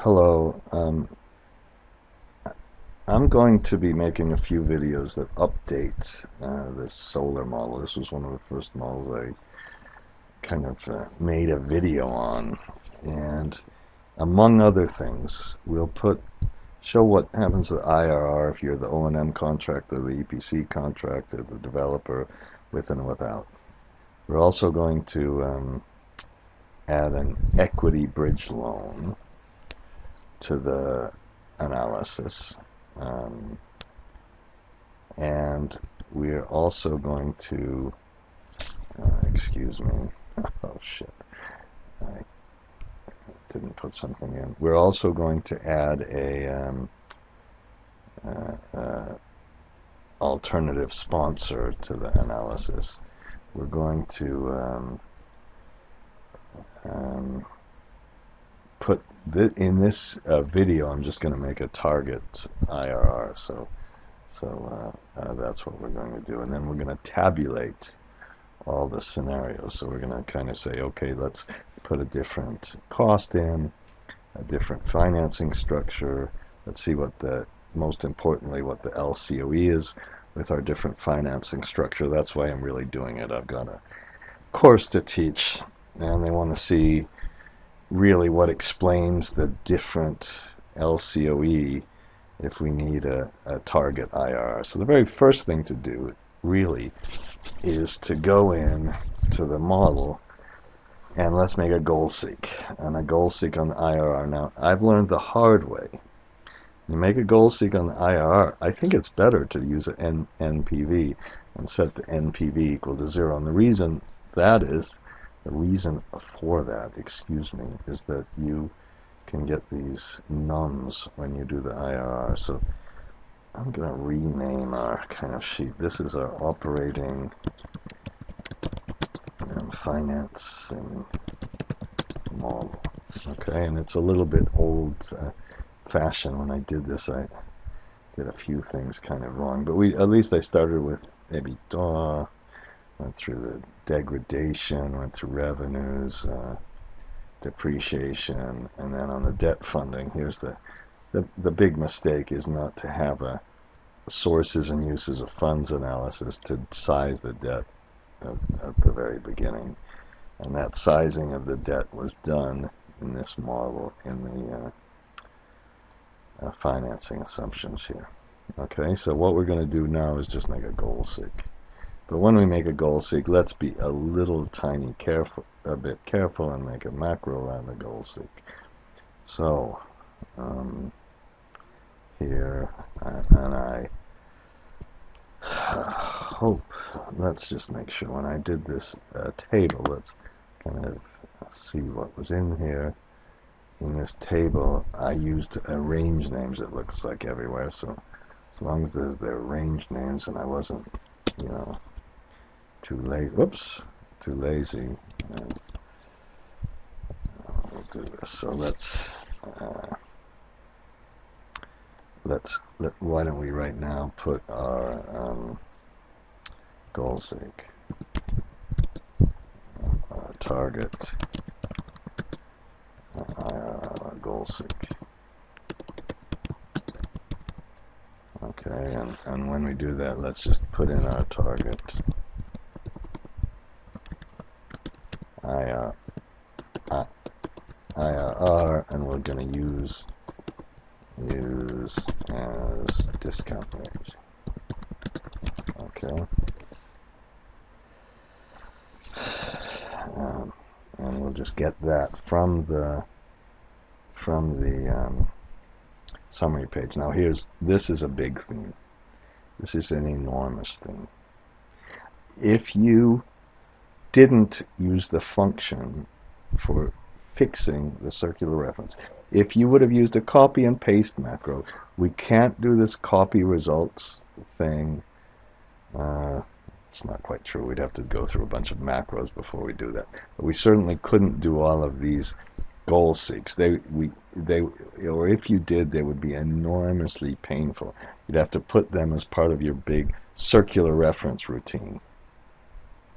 Hello. I'm going to be making a few videos that update this solar model. This was one of the first models I kind of made a video on. And among other things, we'll show what happens to IRR if you're the O&M contractor, the EPC contractor, the developer, with and without. We're also going to add an equity bridge loan to the analysis. Um, and we're also going to, excuse me, oh shit, I didn't put something in. We're also going to add a alternative sponsor to the analysis. We're going to put in this video. I'm just going to make a target IRR. So that's what we're going to do, and then we're going to tabulate all the scenarios. So we're going to kind of say, okay, let's put a different cost in, a different financing structure. Let's see what most importantly, what the LCOE is with our different financing structure. That's why I'm really doing it. I've got a course to teach, and they want to see really what explains the different LCOE if we need a target IRR. So the very first thing to do really is to go in to the model and let's make a goal seek, and a goal seek on the IRR. Now, I've learned the hard way. You make a goal seek on the IRR, I think it's better to use an NPV and set the NPV equal to 0. And the reason for that, excuse me, is that you can get these nums when you do the IRR. So I'm going to rename our kind of sheet. This is our operating and financing model. Okay, and it's a little bit old-fashioned. When I did this, I did a few things kind of wrong. But at least I started with EBITDA, went through the degradation, went through revenues, depreciation, and then on the debt funding, here's the big mistake is not to have a sources and uses of funds analysis to size the debt at the very beginning. And that sizing of the debt was done in this model in the financing assumptions here. Okay, so what we're going to do now is just make a goal seek. But when we make a goal seek, let's be a bit careful and make a macro around the goal seek. So here, and I hope, let's just make sure when I did this table, let's kind of see what was in here. In this table, I used range names, it looks like, everywhere. So as long as they're range names and I wasn't, too lazy, we'll do this. So why don't we right now put our goal seek, our target goal seek. Okay, and when we do that, let's just put in our target IRR, and we're going to use as discount rate. Okay, and we'll just get that from the summary page. Now this is a big thing. This is an enormous thing. If you didn't use the function for fixing the circular reference, if you would have used a copy and paste macro, we can't do this copy results thing. It's not quite true. We'd have to go through a bunch of macros before we do that. But we certainly couldn't do all of these goal seeks. Or if you did, they would be enormously painful. You'd have to put them as part of your big circular reference routine.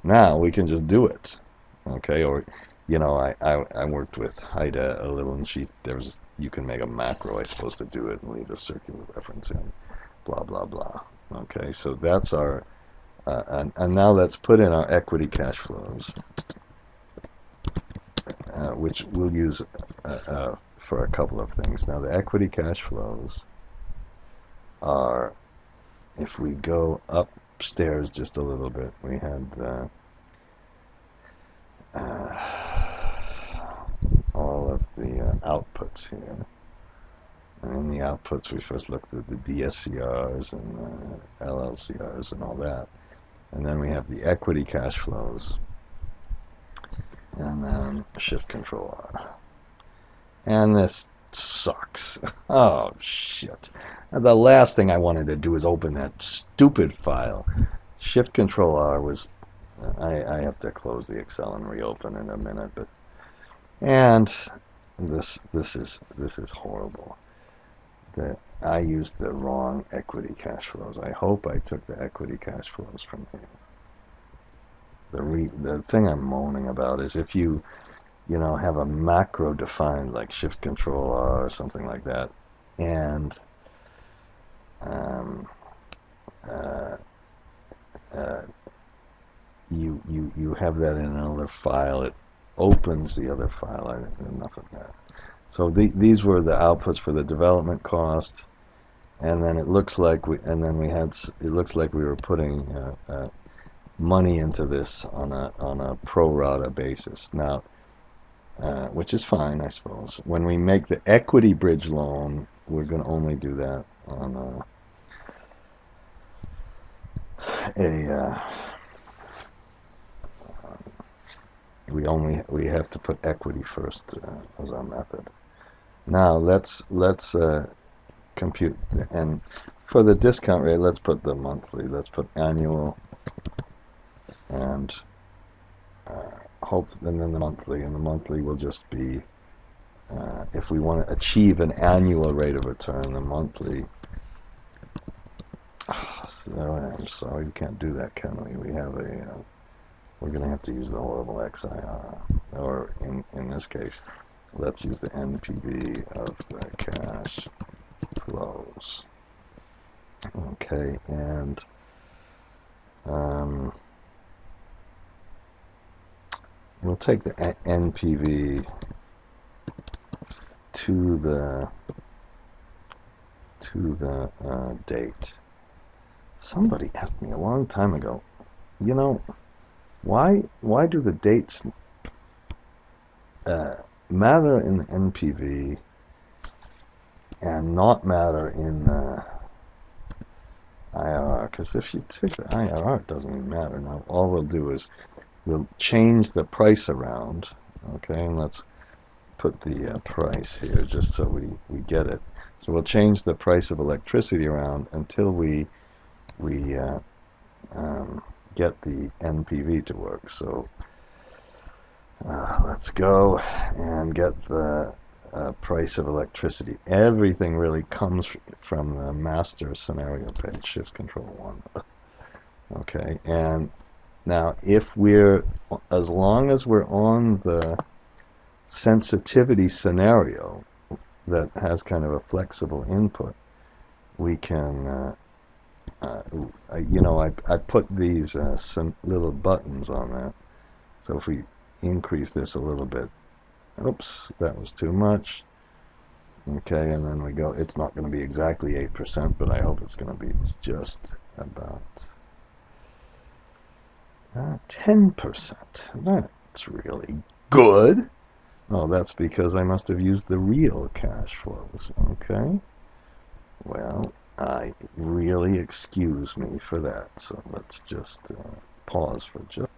Now we can just do it. Okay, or you know, I worked with Haida a little, and you can make a macro, I suppose, to do it and leave a circular reference in, blah blah blah. Okay, so that's our and now let's put in our equity cash flows, which we'll use for a couple of things. Now the equity cash flows are, if we go upstairs just a little bit, we had all of the outputs here. And in the outputs, we first looked at the DSCRs and LLCRs and all that. And then we have the equity cash flows, and then shift control R. And this sucks. Oh, shit. The last thing I wanted to do is open that stupid file. Shift control R was, I have to close the Excel and reopen in a minute, but, and this is horrible. I used the wrong equity cash flows. I hope I took the equity cash flows from here. The thing I'm moaning about is if you know, have a macro defined like shift control R or something like that, and you have that in another file, it opens the other file. Enough of that. So these were the outputs for the development cost, and then it looks like we were putting money into this on a pro rata basis. Now, which is fine, I suppose. When we make the equity bridge loan, we're going to only do that on we have to put equity first as our method. Now let's compute, and for the discount rate, let's put the monthly. Let's put annual, and and then the monthly, and the monthly will just be if we want to achieve an annual rate of return, the monthly. So I'm sorry, we can't do that, can we? We have we're going to have to use the horrible XIR, or in this case, let's use the NPV of the cash flows. Okay, and we'll take the NPV to the date. Somebody asked me a long time ago, you know, why do the dates matter in the NPV and not matter in the IRR? Because if you take the IRR, it doesn't even matter. Now all we'll do is we'll change the price around. Okay, and let's put the price here just so we get it. So we'll change the price of electricity around until we get the NPV to work. So let's go and get the price of electricity. Everything really comes from the master scenario page, shift control 1. Okay, and now if as long as we're on the sensitivity scenario that has kind of a flexible input, we can you know, I put these some little buttons on that. So if we increase this a little bit, oops, that was too much. Okay, and then we go, it's not going to be exactly 8%, but I hope it's going to be just about 10%. That's really good. Oh, that's because I must have used the real cash flows. Okay, well, I really excuse me for that, so let's just pause for just.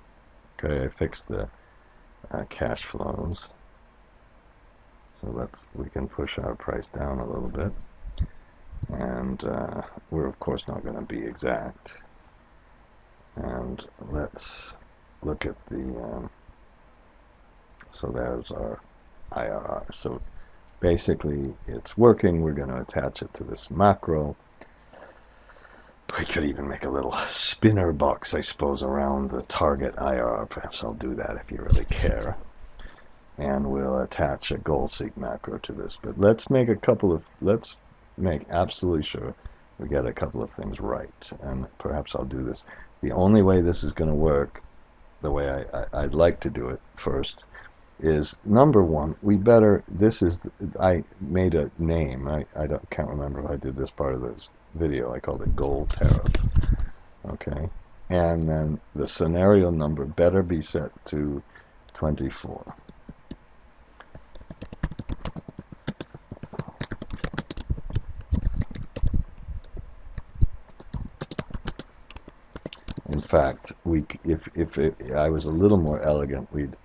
Okay, I fixed the cash flows, so we can push our price down a little bit, and we're of course not going to be exact. And let's look at the so there's our IRR. So basically it's working. We're going to attach it to this macro. We could even make a little spinner box, I suppose, around the target IRR. Perhaps I'll do that if you really care. and we'll attach a goal seek macro to this. But let's make absolutely sure we get a couple of things right, and perhaps I'll do this. The only way this is going to work, the way I'd like to do it first, is number one, I made a name. Can't remember if I did this part of this video. I called it goal tariff. Okay. And then the scenario number better be set to 24. In fact, if I was a little more elegant, we'd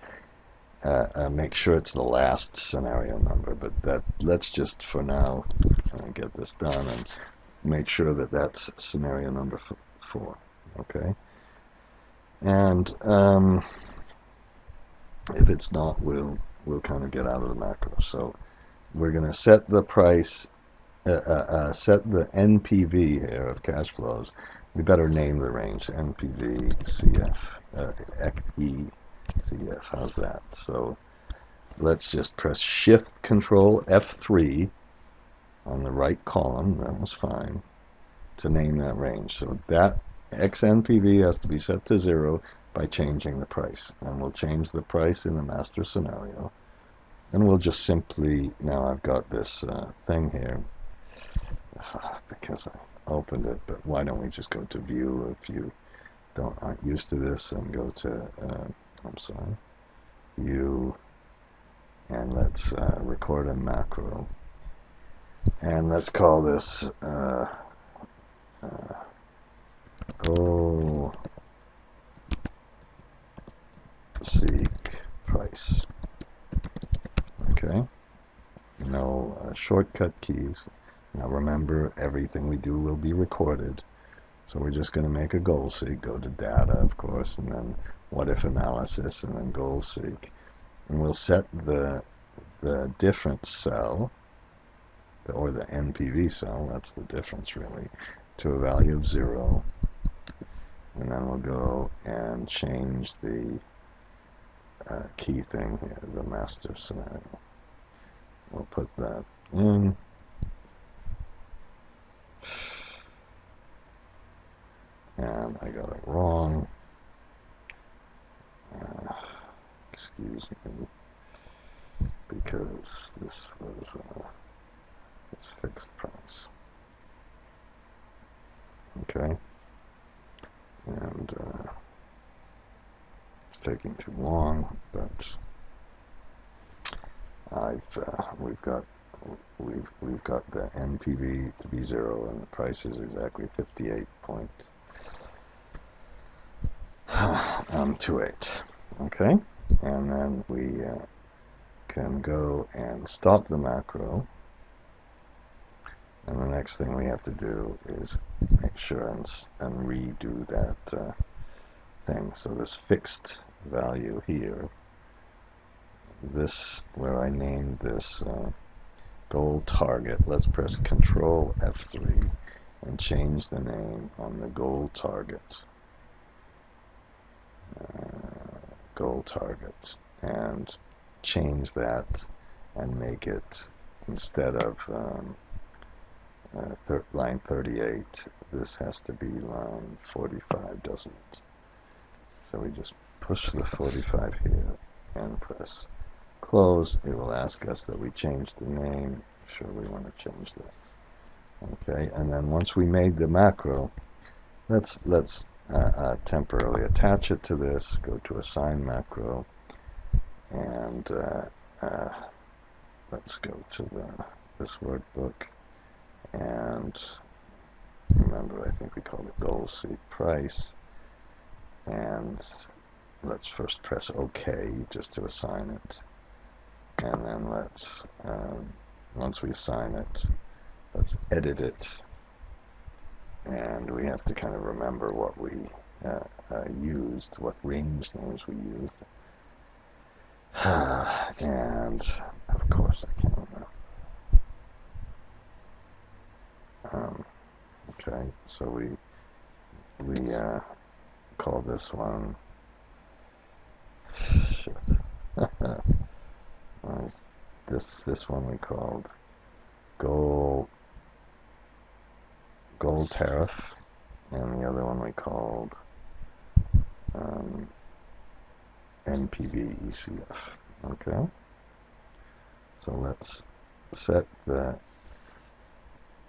make sure it's the last scenario number. But let's just for now get this done and make sure that that's scenario number 4. Okay. And if it's not, we'll kind of get out of the macro. So we're going to set the price, set the NPV here of cash flows. We better name the range NPV CF ECF. How's that? So let's just press Shift Control F3 on the right column. That was fine to name that range. So that XNPV has to be set to 0 by changing the price, and we'll change the price in the master scenario. And we'll just simply, now I've got this thing here because I opened it, but why don't we just go to View if you aren't used to this, and go to View, and let's record a macro, and let's call this goal seek price. Okay, no shortcut keys. Now remember, everything we do will be recorded. So we're just going to make a goal seek, go to data, of course, and then what if analysis, and then goal seek. And we'll set the difference cell, or the NPV cell, that's the difference really, to a value of 0. And then we'll go and change the key thing here, the master scenario. We'll put that in. And I got it wrong. Excuse me, because this was it's fixed price. Okay, and it's taking too long, but we've got the NPV to be 0, and the price is exactly 58.28. Okay, and then we can go and stop the macro, and the next thing we have to do is make sure and redo that thing. So this fixed value here, this where I named this goal target, let's press Control F3 and change the name on the goal target. Goal target, and change that and make it, instead of line 38, this has to be line 45, doesn't it? So we just push the 45 here and press close. It will ask us that we change the name. Sure, we want to change that. Okay, and then once we made the macro, let's temporarily attach it to this. Go to Assign Macro, and let's go to this workbook, and remember, I think we called it goal seek price, and let's first press OK just to assign it, and then let's once we assign it, let's edit it, and we have to kind of remember what we used, what range names we used. And of course I can't remember. Okay, so we call this one shit. this one we called goal tariff, and the other one we called NPV ECF. Okay, so let's set that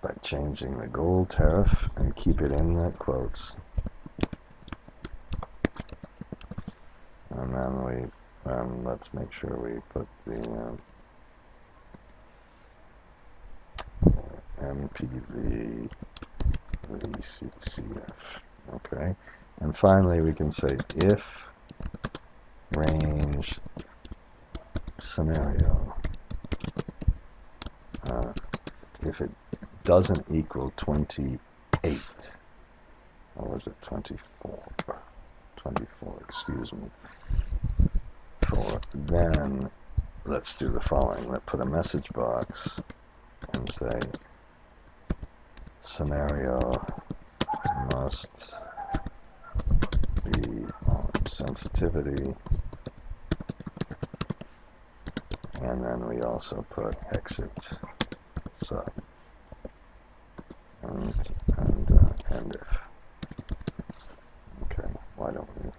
by changing the goal tariff and keep it in the quotes, and then let's make sure we put the NPV ECF. Okay, and finally we can say if range scenario, if it doesn't equal 28, or was it 24? 24, excuse me. Then let's do the following. Let's put a message box and say scenario must be on sensitivity, and then we also put exit sub and if. Okay, why don't we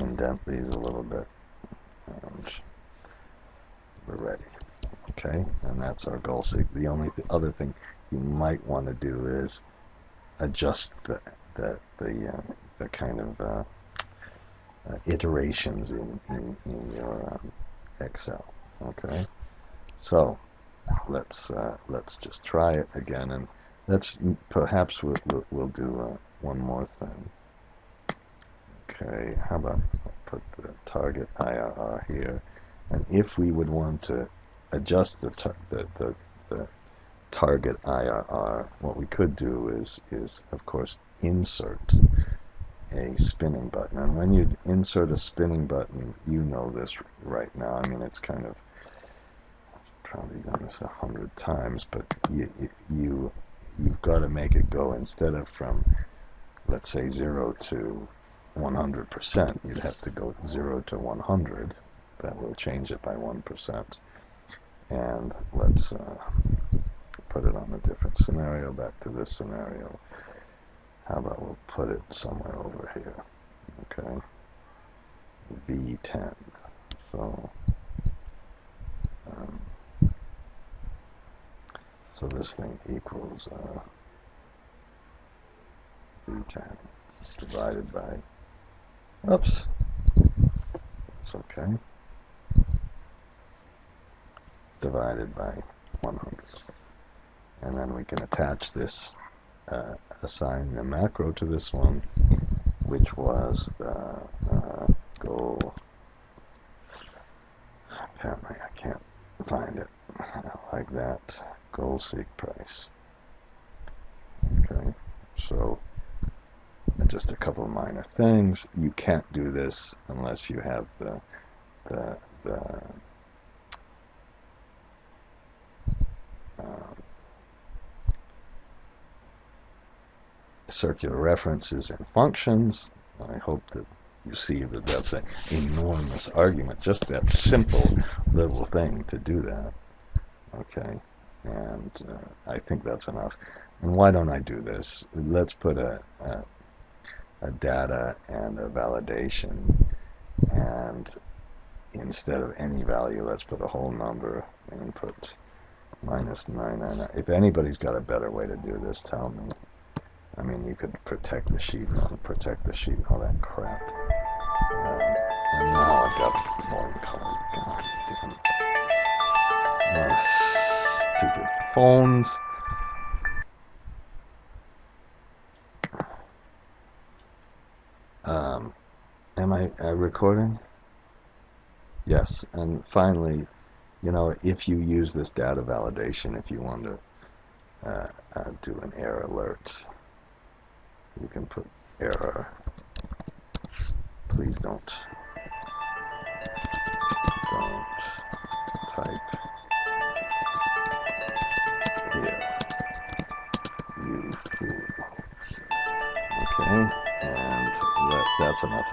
indent these a little bit, and we're ready. Okay, and that's our goal seek. The only other thing you might want to do is adjust the kind of iterations in your Excel. Okay, so let's just try it again, and perhaps we'll do one more thing. Okay, how about I'll put the target IRR here, and if we would want to adjust the target IRR, what we could do is of course insert a spinning button. And when you insert a spinning button, you know this right now. I mean, it's kind of, I've probably done this 100 times, but you've got to make it go, instead of from, let's say, 0 to 100%, you'd have to go 0 to 100. That will change it by 1%. And let's put it on a different scenario, back to this scenario. How about we'll put it somewhere over here. Okay, V10. So this thing equals V10 divided by, oops, it's okay, divided by 100. And then we can attach this, assign the macro to this one, which was the goal. Apparently I can't find it. Like that, goal seek price. Okay, so just a couple of minor things. You can't do this unless you have the circular references and functions. I hope that you see that that's an enormous argument, just that simple little thing to do that. Okay, and I think that's enough. And why don't I do this? Let's put a data and a validation, and instead of any value, let's put a whole number and put -999. If anybody's got a better way to do this, tell me. I mean, you could protect the sheet, non-protect the sheet, all that crap. And now I've got one color. God damn it. Stupid phones. Am I recording? Yes. And finally, you know, if you use this data validation, if you want to do an error alert, you can put error. Please don't type here, you fool. Okay, and that's enough.